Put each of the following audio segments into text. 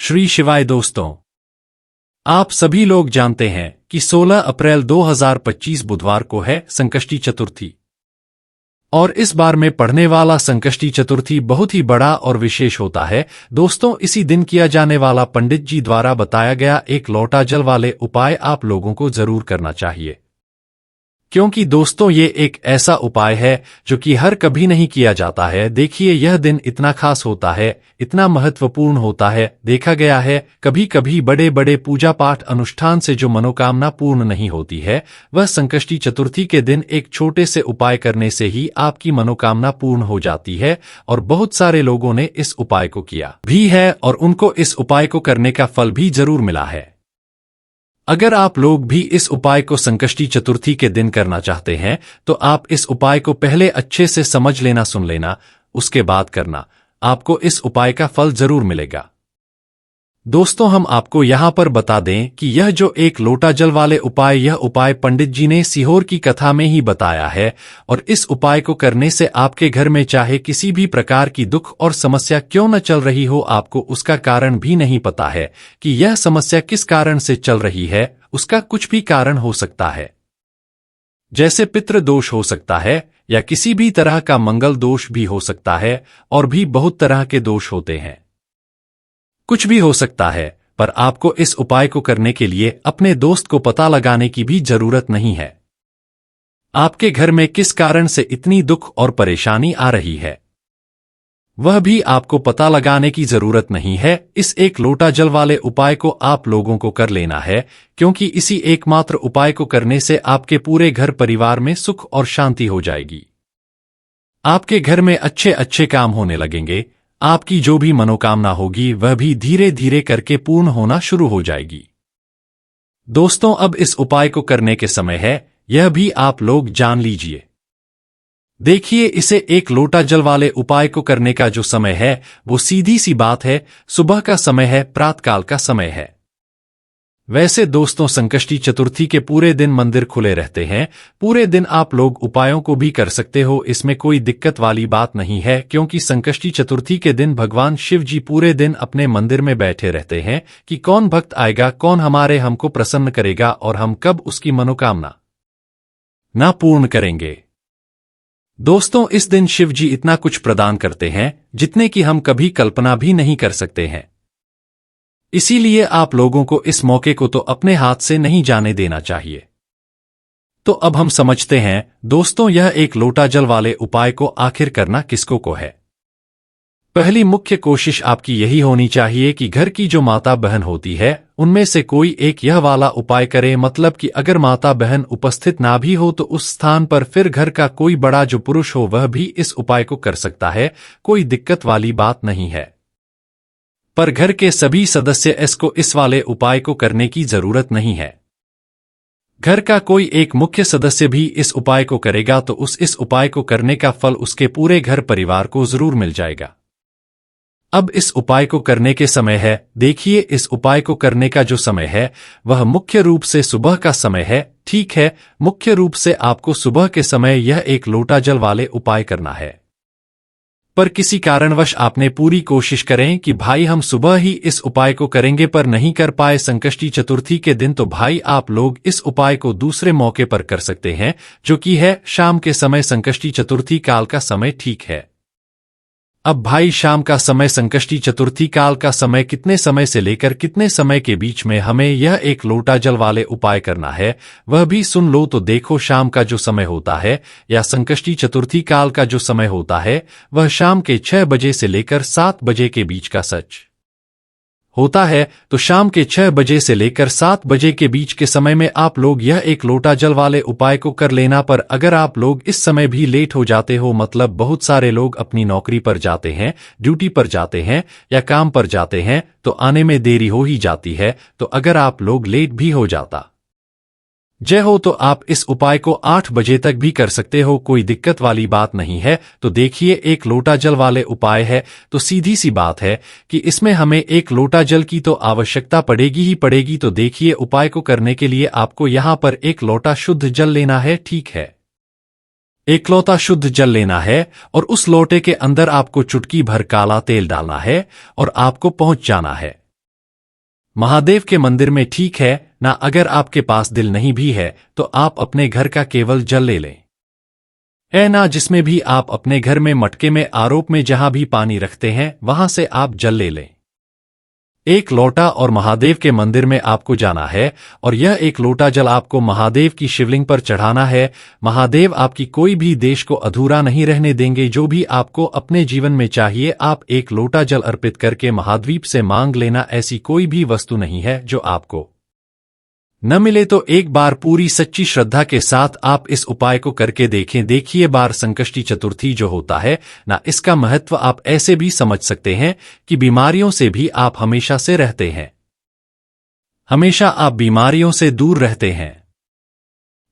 श्री शिवाय दोस्तों, आप सभी लोग जानते हैं कि 16 अप्रैल 2025 बुधवार को है संकष्टी चतुर्थी। और इस बार में पढ़ने वाला संकष्टी चतुर्थी बहुत ही बड़ा और विशेष होता है। दोस्तों, इसी दिन किया जाने वाला पंडित जी द्वारा बताया गया एक लोटा जल वाले उपाय आप लोगों को जरूर करना चाहिए, क्योंकि दोस्तों ये एक ऐसा उपाय है जो कि हर कभी नहीं किया जाता है। देखिए, यह दिन इतना खास होता है, इतना महत्वपूर्ण होता है। देखा गया है कभी कभी बड़े बड़े पूजा पाठ अनुष्ठान से जो मनोकामना पूर्ण नहीं होती है, वह संकष्टी चतुर्थी के दिन एक छोटे से उपाय करने से ही आपकी मनोकामना पूर्ण हो जाती है। और बहुत सारे लोगों ने इस उपाय को किया भी है और उनको इस उपाय को करने का फल भी जरूर मिला है। अगर आप लोग भी इस उपाय को संकष्टी चतुर्थी के दिन करना चाहते हैं तो आप इस उपाय को पहले अच्छे से समझ लेना, सुन लेना, उसके बाद करना। आपको इस उपाय का फल जरूर मिलेगा। दोस्तों, हम आपको यहां पर बता दें कि यह जो एक लोटा जल वाले उपाय, यह उपाय पंडित जी ने सीहोर की कथा में ही बताया है। और इस उपाय को करने से आपके घर में चाहे किसी भी प्रकार की दुख और समस्या क्यों न चल रही हो, आपको उसका कारण भी नहीं पता है कि यह समस्या किस कारण से चल रही है। उसका कुछ भी कारण हो सकता है, जैसे पितृ दोष हो सकता है या किसी भी तरह का मंगल दोष भी हो सकता है, और भी बहुत तरह के दोष होते हैं। कुछ भी हो सकता है, पर आपको इस उपाय को करने के लिए अपने दोस्त को पता लगाने की भी जरूरत नहीं है। आपके घर में किस कारण से इतनी दुख और परेशानी आ रही है, वह भी आपको पता लगाने की जरूरत नहीं है। इस एक लोटा जल वाले उपाय को आप लोगों को कर लेना है, क्योंकि इसी एकमात्र उपाय को करने से आपके पूरे घर परिवार में सुख और शांति हो जाएगी। आपके घर में अच्छे अच्छे काम होने लगेंगे। आपकी जो भी मनोकामना होगी वह भी धीरे धीरे करके पूर्ण होना शुरू हो जाएगी। दोस्तों, अब इस उपाय को करने के समय है, यह भी आप लोग जान लीजिए। देखिए, इसे एक लोटा जल वाले उपाय को करने का जो समय है वो सीधी सी बात है, सुबह का समय है, प्रातःकाल का समय है। वैसे दोस्तों, संकष्टी चतुर्थी के पूरे दिन मंदिर खुले रहते हैं। पूरे दिन आप लोग उपायों को भी कर सकते हो, इसमें कोई दिक्कत वाली बात नहीं है, क्योंकि संकष्टी चतुर्थी के दिन भगवान शिव जी पूरे दिन अपने मंदिर में बैठे रहते हैं कि कौन भक्त आएगा, कौन हमको प्रसन्न करेगा और हम कब उसकी मनोकामना ना पूर्ण करेंगे। दोस्तों, इस दिन शिव जी इतना कुछ प्रदान करते हैं जितने की हम कभी कल्पना भी नहीं कर सकते हैं। इसीलिए आप लोगों को इस मौके को तो अपने हाथ से नहीं जाने देना चाहिए। तो अब हम समझते हैं दोस्तों, यह एक लोटा जल वाले उपाय को आखिर करना किसको को है। पहली मुख्य कोशिश आपकी यही होनी चाहिए कि घर की जो माता बहन होती है उनमें से कोई एक यह वाला उपाय करे। मतलब कि अगर माता बहन उपस्थित ना भी हो तो उस स्थान पर फिर घर का कोई बड़ा जो पुरुष हो वह भी इस उपाय को कर सकता है। कोई दिक्कत वाली बात नहीं है, पर घर के सभी सदस्य को इस वाले उपाय को करने की जरूरत नहीं है। घर का कोई एक मुख्य सदस्य भी इस उपाय को करेगा तो इस उपाय को करने का फल उसके पूरे घर परिवार को जरूर मिल जाएगा। अब इस उपाय को करने के समय है। देखिए, इस उपाय को करने का जो समय है वह मुख्य रूप से सुबह का समय है। ठीक है, मुख्य रूप से आपको सुबह के समय यह एक लोटा जल वाले उपाय करना है। पर किसी कारणवश आपने पूरी कोशिश करें कि भाई हम सुबह ही इस उपाय को करेंगे, पर नहीं कर पाए संकष्टी चतुर्थी के दिन, तो भाई आप लोग इस उपाय को दूसरे मौके पर कर सकते हैं, जो कि है शाम के समय। संकष्टी चतुर्थी काल का समय ठीक है। अब भाई शाम का समय, संकष्टी चतुर्थी काल का समय, कितने समय से लेकर कितने समय के बीच में हमें यह एक लोटा जल वाले उपाय करना है वह भी सुन लो। तो देखो, शाम का जो समय होता है या संकष्टी चतुर्थी काल का जो समय होता है वह शाम के 6 बजे से लेकर 7 बजे के बीच का सच होता है। तो शाम के 6 बजे से लेकर 7 बजे के बीच के समय में आप लोग यह एक लोटा जल वाले उपाय को कर लेना। पर अगर आप लोग इस समय भी लेट हो जाते हो, मतलब बहुत सारे लोग अपनी नौकरी पर जाते हैं, ड्यूटी पर जाते हैं या काम पर जाते हैं, तो आने में देरी हो ही जाती है। तो अगर आप लोग लेट भी हो जाता जय हो तो आप इस उपाय को 8 बजे तक भी कर सकते हो, कोई दिक्कत वाली बात नहीं है। तो देखिए, एक लोटा जल वाले उपाय है तो सीधी सी बात है कि इसमें हमें एक लोटा जल की तो आवश्यकता पड़ेगी ही पड़ेगी। तो देखिए, उपाय को करने के लिए आपको यहां पर एक लोटा शुद्ध जल लेना है। ठीक है, एक लोटा शुद्ध जल लेना है और उस लोटे के अंदर आपको चुटकी भर काला तेल डालना है और आपको पहुंच जाना है। महादेव के मंदिर में, ठीक है ना। अगर आपके पास दिल नहीं भी है तो आप अपने घर का केवल जल ले लें, है ना, जिसमें भी आप अपने घर में मटके में आरोप में जहां भी पानी रखते हैं वहां से आप जल ले लें, एक लोटा। और महादेव के मंदिर में आपको जाना है और यह एक लोटा जल आपको महादेव की शिवलिंग पर चढ़ाना है। महादेव आपकी कोई भी देश को अधूरा नहीं रहने देंगे। जो भी आपको अपने जीवन में चाहिए आप एक लोटा जल अर्पित करके महाद्वीप से मांग लेना। ऐसी कोई भी वस्तु नहीं है जो आपको न मिले। तो एक बार पूरी सच्ची श्रद्धा के साथ आप इस उपाय को करके देखें। देखिए, बार संकष्टी चतुर्थी जो होता है ना, इसका महत्व आप ऐसे भी समझ सकते हैं कि बीमारियों से भी आप हमेशा से रहते हैं, हमेशा आप बीमारियों से दूर रहते हैं।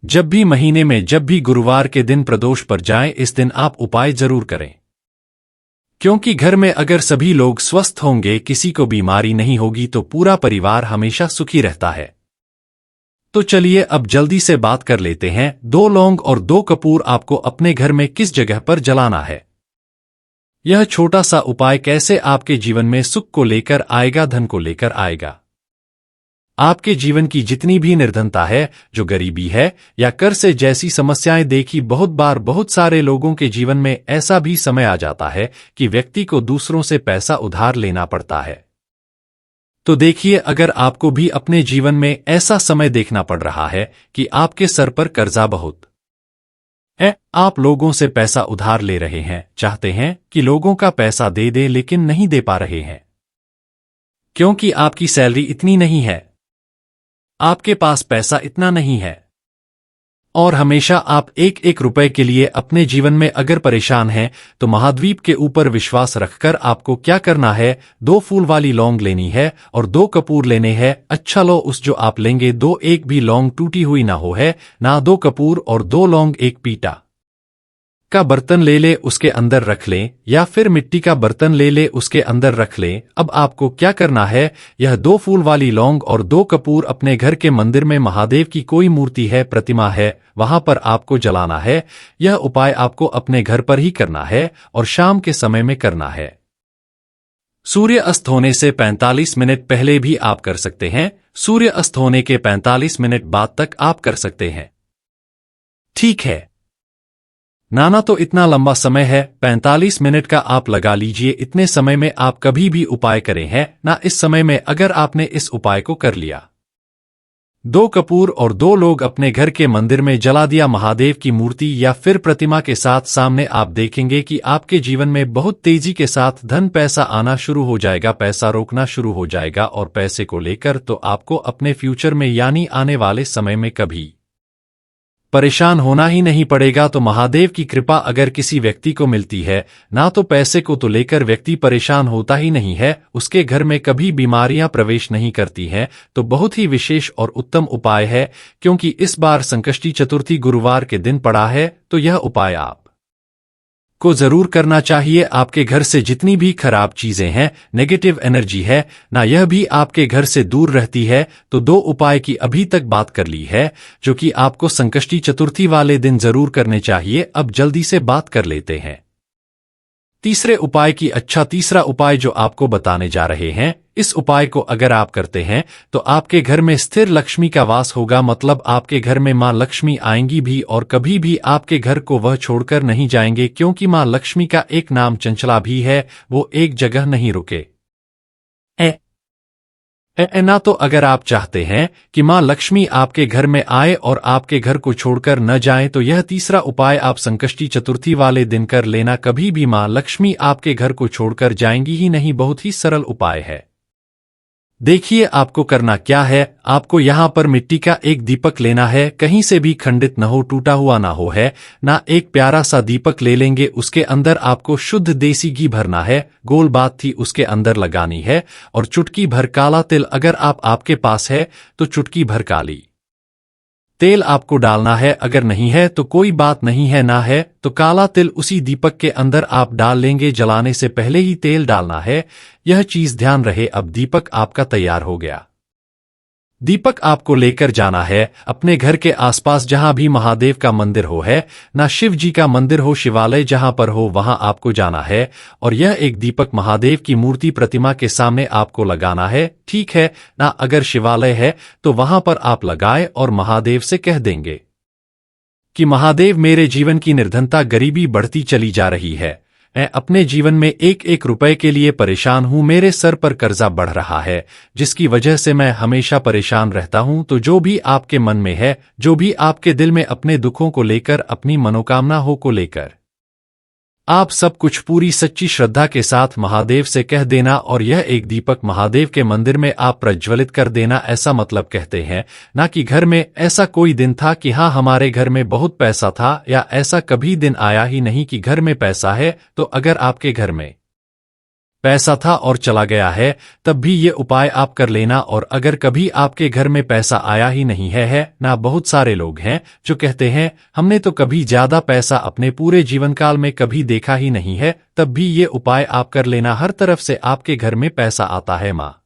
जब भी महीने में, जब भी गुरुवार के दिन प्रदोष पर जाएं, इस दिन आप उपाय जरूर करें, क्योंकि घर में अगर सभी लोग स्वस्थ होंगे, किसी को बीमारी नहीं होगी, तो पूरा परिवार हमेशा सुखी रहता है। तो चलिए अब जल्दी से बात कर लेते हैं। 2 लौंग और 2 कपूर आपको अपने घर में किस जगह पर जलाना है। यह छोटा सा उपाय कैसे आपके जीवन में सुख को लेकर आएगा, धन को लेकर आएगा। आपके जीवन की जितनी भी निर्धनता है, जो गरीबी है या कर से जैसी समस्याएं देखी, बहुत बार बहुत सारे लोगों के जीवन में ऐसा भी समय आ जाता है कि व्यक्ति को दूसरों से पैसा उधार लेना पड़ता है। तो देखिए, अगर आपको भी अपने जीवन में ऐसा समय देखना पड़ रहा है कि आपके सर पर कर्जा बहुत है, आप लोगों से पैसा उधार ले रहे हैं, चाहते हैं कि लोगों का पैसा दे दे लेकिन नहीं दे पा रहे हैं, क्योंकि आपकी सैलरी इतनी नहीं है, आपके पास पैसा इतना नहीं है, और हमेशा आप एक एक रुपए के लिए अपने जीवन में अगर परेशान हैं, तो महाद्वीप के ऊपर विश्वास रखकर आपको क्या करना है, 2 फूल वाली लौंग लेनी है और 2 कपूर लेने हैं। अच्छा लो, उस जो आप लेंगे, 2 एक भी लौंग टूटी हुई ना हो है ना, 2 कपूर और 2 लौंग एक पीटा का बर्तन ले ले, उसके अंदर रख लें, या फिर मिट्टी का बर्तन ले ले, उसके अंदर रख लें। अब आपको क्या करना है, यह 2 फूल वाली लौंग और 2 कपूर अपने घर के मंदिर में महादेव की कोई मूर्ति है, प्रतिमा है, वहां पर आपको जलाना है। यह उपाय आपको अपने घर पर ही करना है और शाम के समय में करना है। सूर्य अस्त होने से 45 मिनट पहले भी आप कर सकते हैं, सूर्य अस्त होने के 45 मिनट बाद तक आप कर सकते हैं, ठीक है नाना। तो इतना लंबा समय है, 45 मिनट का आप लगा लीजिए। इतने समय में आप कभी भी उपाय करें हैं ना, इस समय में अगर आपने इस उपाय को कर लिया, 2 कपूर और 2 लोग अपने घर के मंदिर में जला दिया महादेव की मूर्ति या फिर प्रतिमा के साथ सामने, आप देखेंगे कि आपके जीवन में बहुत तेजी के साथ धन पैसा आना शुरू हो जाएगा, पैसा रोकना शुरू हो जाएगा। और पैसे को लेकर तो आपको अपने फ्यूचर में यानी आने वाले समय में कभी परेशान होना ही नहीं पड़ेगा। तो महादेव की कृपा अगर किसी व्यक्ति को मिलती है ना, तो पैसे को तो लेकर व्यक्ति परेशान होता ही नहीं है, उसके घर में कभी बीमारियां प्रवेश नहीं करती हैं। तो बहुत ही विशेष और उत्तम उपाय है, क्योंकि इस बार संकष्टी चतुर्थी गुरुवार के दिन पड़ा है, तो यह उपाय आप को जरूर करना चाहिए। आपके घर से जितनी भी खराब चीजें हैं, नेगेटिव एनर्जी है ना, यह भी आपके घर से दूर रहती है। तो 2 उपाय की अभी तक बात कर ली है, जो कि आपको संकष्टी चतुर्थी वाले दिन जरूर करने चाहिए। अब जल्दी से बात कर लेते हैं तीसरे उपाय की। अच्छा, तीसरा उपाय जो आपको बताने जा रहे हैं, इस उपाय को अगर आप करते हैं तो आपके घर में स्थिर लक्ष्मी का वास होगा, मतलब आपके घर में मां लक्ष्मी आएंगी भी और कभी भी आपके घर को वह छोड़कर नहीं जाएंगे, क्योंकि मां लक्ष्मी का एक नाम चंचला भी है, वो एक जगह नहीं रुके ना। तो अगर आप चाहते हैं कि मां लक्ष्मी आपके घर में आए और आपके घर को छोड़कर न जाए, तो यह तीसरा उपाय आप संकष्टी चतुर्थी वाले दिन कर लेना। कभी भी मां लक्ष्मी आपके घर को छोड़कर जाएंगी ही नहीं। बहुत ही सरल उपाय है। देखिए, आपको करना क्या है, आपको यहां पर मिट्टी का एक दीपक लेना है, कहीं से भी खंडित न हो, टूटा हुआ ना हो है ना, एक प्यारा सा दीपक ले लेंगे। उसके अंदर आपको शुद्ध देसी घी भरना है, गोल बात थी उसके अंदर लगानी है, और चुटकी भर काला तिल अगर आपके पास है तो चुटकी भर काली तेल आपको डालना है। अगर नहीं है तो कोई बात नहीं है, ना है तो काला तिल उसी दीपक के अंदर आप डाल लेंगे। जलाने से पहले ही तेल डालना है, यह चीज ध्यान रहे। अब दीपक आपका तैयार हो गया। दीपक आपको लेकर जाना है अपने घर के आसपास जहां भी महादेव का मंदिर हो है, ना शिव जी का मंदिर हो, शिवालय जहां पर हो वहां आपको जाना है और यह एक दीपक महादेव की मूर्ति प्रतिमा के सामने आपको लगाना है, ठीक है ना। अगर शिवालय है तो वहां पर आप लगाए और महादेव से कह देंगे कि महादेव, मेरे जीवन की निर्धनता, गरीबी बढ़ती चली जा रही है। मैं अपने जीवन में एक एक रुपए के लिए परेशान हूं। मेरे सर पर कर्जा बढ़ रहा है जिसकी वजह से मैं हमेशा परेशान रहता हूं। तो जो भी आपके मन में है, जो भी आपके दिल में अपने दुखों को लेकर, अपनी मनोकामना हो को लेकर, आप सब कुछ पूरी सच्ची श्रद्धा के साथ महादेव से कह देना और यह एक दीपक महादेव के मंदिर में आप प्रज्वलित कर देना। ऐसा मतलब कहते हैं ना कि घर में ऐसा कोई दिन था कि हाँ हमारे घर में बहुत पैसा था, या ऐसा कभी दिन आया ही नहीं कि घर में पैसा है। तो अगर आपके घर में पैसा था और चला गया है तब भी ये उपाय आप कर लेना। और अगर कभी आपके घर में पैसा आया ही नहीं है ना, बहुत सारे लोग हैं जो कहते हैं हमने तो कभी ज्यादा पैसा अपने पूरे जीवन काल में कभी देखा ही नहीं है, तब भी ये उपाय आप कर लेना। हर तरफ से आपके घर में पैसा आता है, माँ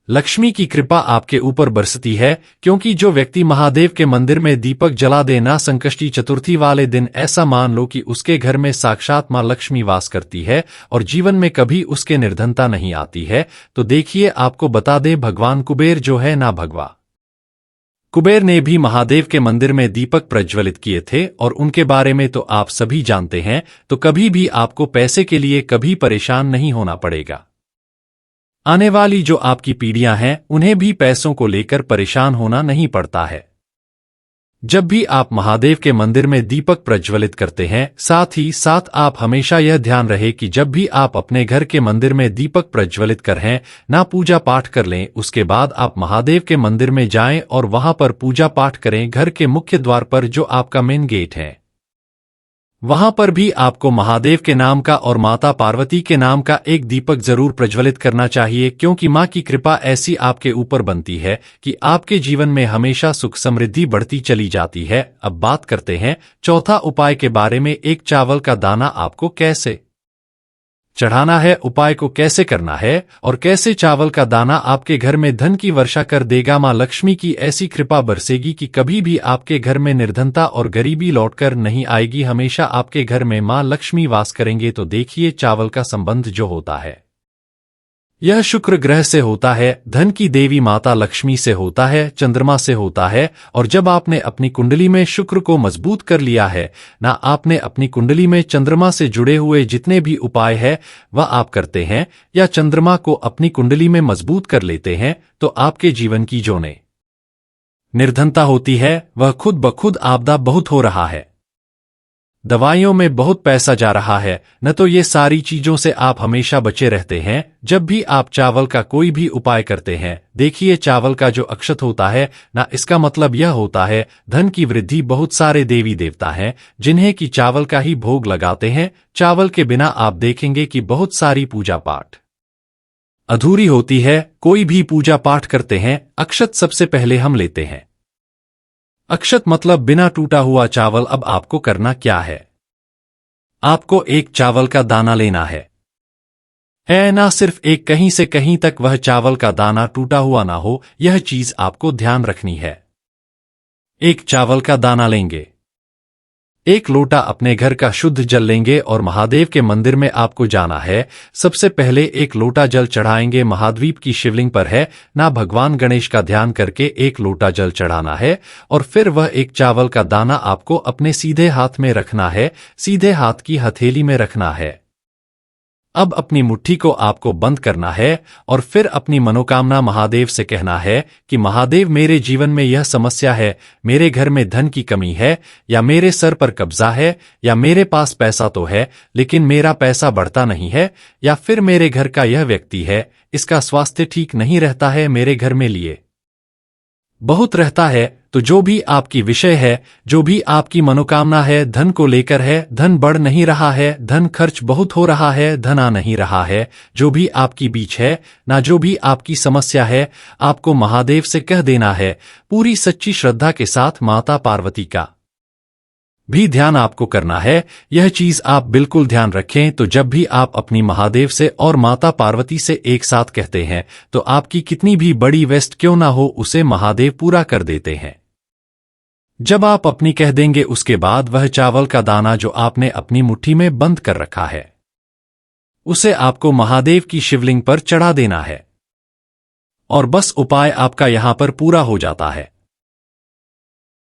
लक्ष्मी की कृपा आपके ऊपर बरसती है, क्योंकि जो व्यक्ति महादेव के मंदिर में दीपक जला देना संकष्टी चतुर्थी वाले दिन, ऐसा मान लो कि उसके घर में साक्षात मां लक्ष्मी वास करती है और जीवन में कभी उसके निर्धनता नहीं आती है। तो देखिए, आपको बता दे, भगवान कुबेर जो है ना, भगवा कुबेर ने भी महादेव के मंदिर में दीपक प्रज्वलित किए थे और उनके बारे में तो आप सभी जानते हैं। तो कभी भी आपको पैसे के लिए कभी परेशान नहीं होना पड़ेगा। आने वाली जो आपकी पीढ़ियां हैं उन्हें भी पैसों को लेकर परेशान होना नहीं पड़ता है। जब भी आप महादेव के मंदिर में दीपक प्रज्वलित करते हैं, साथ ही साथ आप हमेशा यह ध्यान रहे कि जब भी आप अपने घर के मंदिर में दीपक प्रज्वलित करें ना, पूजा पाठ कर लें। उसके बाद आप महादेव के मंदिर में जाएं और वहां पर पूजा पाठ करें। घर के मुख्य द्वार पर जो आपका मेन गेट है वहां पर भी आपको महादेव के नाम का और माता पार्वती के नाम का एक दीपक जरूर प्रज्वलित करना चाहिए, क्योंकि मां की कृपा ऐसी आपके ऊपर बनती है कि आपके जीवन में हमेशा सुख समृद्धि बढ़ती चली जाती है। अब बात करते हैं चौथा उपाय के बारे में। एक चावल का दाना आपको कैसे चढ़ाना है, उपाय को कैसे करना है और कैसे चावल का दाना आपके घर में धन की वर्षा कर देगा। मां लक्ष्मी की ऐसी कृपा बरसेगी कि कभी भी आपके घर में निर्धनता और गरीबी लौटकर नहीं आएगी। हमेशा आपके घर में मां लक्ष्मी वास करेंगे। तो देखिए, चावल का संबंध जो होता है यह शुक्र ग्रह से होता है, धन की देवी माता लक्ष्मी से होता है, चंद्रमा से होता है। और जब आपने अपनी कुंडली में शुक्र को मजबूत कर लिया है ना, आपने अपनी कुंडली में चंद्रमा से जुड़े हुए जितने भी उपाय है वह आप करते हैं या चंद्रमा को अपनी कुंडली में मजबूत कर लेते हैं, तो आपके जीवन की जो निर्धनता होती है वह खुद ब खुद आपदा बहुत हो रहा है, दवाइयों में बहुत पैसा जा रहा है न, तो ये सारी चीजों से आप हमेशा बचे रहते हैं। जब भी आप चावल का कोई भी उपाय करते हैं, देखिए चावल का जो अक्षत होता है ना, इसका मतलब यह होता है धन की वृद्धि। बहुत सारे देवी देवता हैं जिन्हें कि चावल का ही भोग लगाते हैं। चावल के बिना आप देखेंगे कि बहुत सारी पूजा पाठ अधूरी होती है। कोई भी पूजा पाठ करते हैं, अक्षत सबसे पहले हम लेते हैं। अक्षत मतलब बिना टूटा हुआ चावल। अब आपको करना क्या है, आपको एक चावल का दाना लेना है ना, सिर्फ एक, कहीं से कहीं तक वह चावल का दाना टूटा हुआ ना हो, यह चीज आपको ध्यान रखनी है। एक चावल का दाना लेंगे, एक लोटा अपने घर का शुद्ध जल लेंगे और महादेव के मंदिर में आपको जाना है। सबसे पहले एक लोटा जल चढ़ाएंगे, महाद्वीप की शिवलिंग पर है ना, भगवान गणेश का ध्यान करके एक लोटा जल चढ़ाना है। और फिर वह एक चावल का दाना आपको अपने सीधे हाथ में रखना है, सीधे हाथ की हथेली में रखना है। अब अपनी मुट्ठी को आपको बंद करना है और फिर अपनी मनोकामना महादेव से कहना है कि महादेव, मेरे जीवन में यह समस्या है, मेरे घर में धन की कमी है, या मेरे सर पर कब्जा है, या मेरे पास पैसा तो है लेकिन मेरा पैसा बढ़ता नहीं है, या फिर मेरे घर का यह व्यक्ति है, इसका स्वास्थ्य ठीक नहीं रहता है, मेरे घर में लिए बहुत रहता है। तो जो भी आपकी विषय है, जो भी आपकी मनोकामना है, धन को लेकर है, धन बढ़ नहीं रहा है, धन खर्च बहुत हो रहा है, धन आ नहीं रहा है, जो भी आपकी बीच है ना, जो भी आपकी समस्या है, आपको महादेव से कह देना है पूरी सच्ची श्रद्धा के साथ। माता पार्वती का भी ध्यान आपको करना है। यह चीज आप बिल्कुल ध्यान रखें, तो जब भी आप अपनी महादेव से और माता पार्वती से एक साथ कहते हैं तो आपकी कितनी भी बड़ी वेस्ट क्यों ना हो उसे महादेव पूरा कर देते हैं। जब आप अपनी कह देंगे उसके बाद वह चावल का दाना जो आपने अपनी मुट्ठी में बंद कर रखा है उसे आपको महादेव की शिवलिंग पर चढ़ा देना है और बस उपाय आपका यहां पर पूरा हो जाता है।